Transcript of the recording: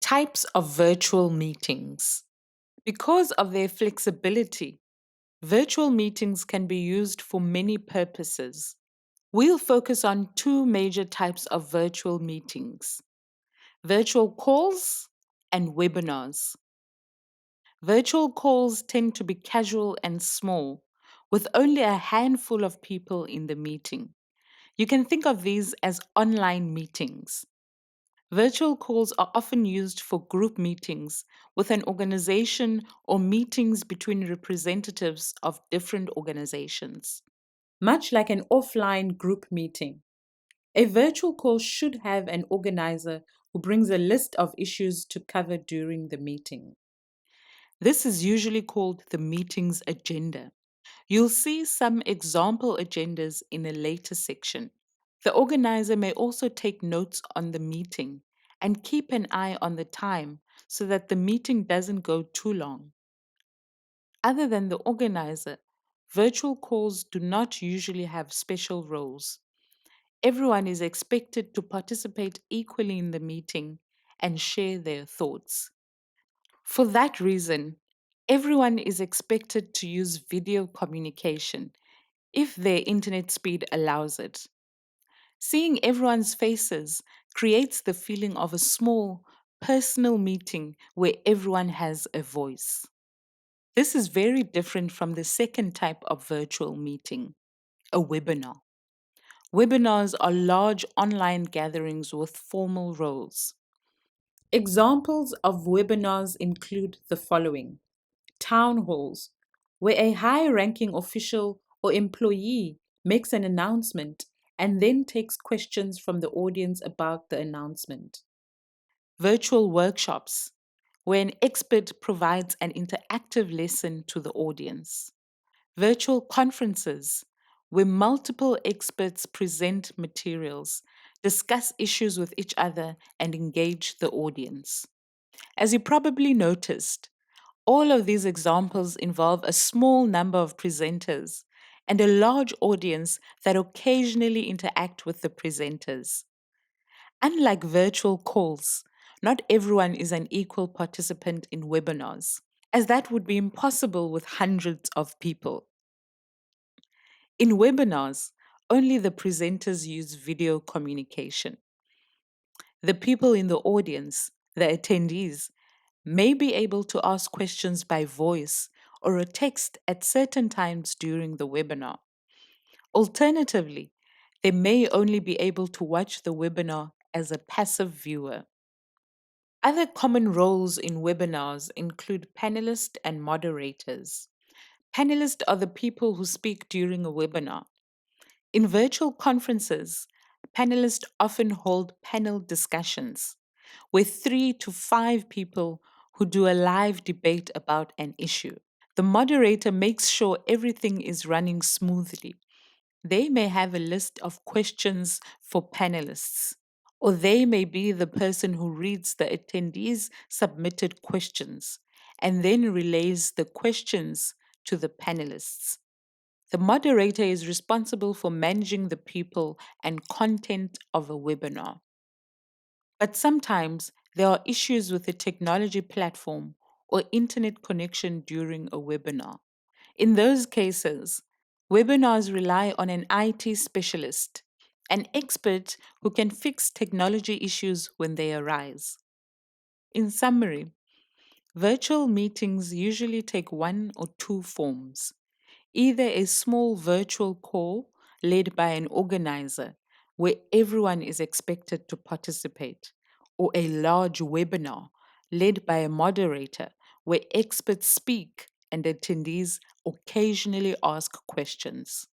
Types of virtual meetings. Because of their flexibility, virtual meetings can be used for many purposes. We'll focus on two major types of virtual meetings: virtual calls and webinars. Virtual calls tend to be casual and small, with only a handful of people in the meeting. You can think of these as online meetings. Virtual calls are often used for group meetings with an organization or meetings between representatives of different organizations. Much like an offline group meeting, a virtual call should have an organizer who brings a list of issues to cover during the meeting. This is usually called the meeting's agenda. You'll see some example agendas in a later section. The organizer may also take notes on the meeting and keep an eye on the time so that the meeting doesn't go too long. Other than the organizer, virtual calls do not usually have special roles. Everyone is expected to participate equally in the meeting and share their thoughts. For that reason, everyone is expected to use video communication if their internet speed allows it. Seeing everyone's faces creates the feeling of a small, personal meeting where everyone has a voice. This is very different from the second type of virtual meeting, a webinar. Webinars are large online gatherings with formal roles. Examples of webinars include the following: town halls, where a high ranking official or employee makes an announcement and then takes questions from the audience about the announcement. Virtual workshops, where an expert provides an interactive lesson to the audience. Virtual conferences, where multiple experts present materials, discuss issues with each other, and engage the audience. As you probably noticed, all of these examples involve a small number of presenters and a large audience that occasionally interact with the presenters. Unlike virtual calls, not everyone is an equal participant in webinars, as that would be impossible with hundreds of people. In webinars, only the presenters use video communication. The people in the audience, the attendees, may be able to ask questions by voice or a text at certain times during the webinar. Alternatively, they may only be able to watch the webinar as a passive viewer. Other common roles in webinars include panelists and moderators. Panelists are the people who speak during a webinar. In virtual conferences, panelists often hold panel discussions with 3 to 5 people who do a live debate about an issue. The moderator makes sure everything is running smoothly. They may have a list of questions for panelists, or they may be the person who reads the attendees' submitted questions and then relays the questions to the panelists. The moderator is responsible for managing the people and content of a webinar. But sometimes there are issues with the technology platform or internet connection during a webinar. In those cases, webinars rely on an IT specialist, an expert who can fix technology issues when they arise. In summary, virtual meetings usually take one or two forms: either a small virtual call led by an organizer where everyone is expected to participate, or a large webinar led by a moderator where experts speak and attendees occasionally ask questions.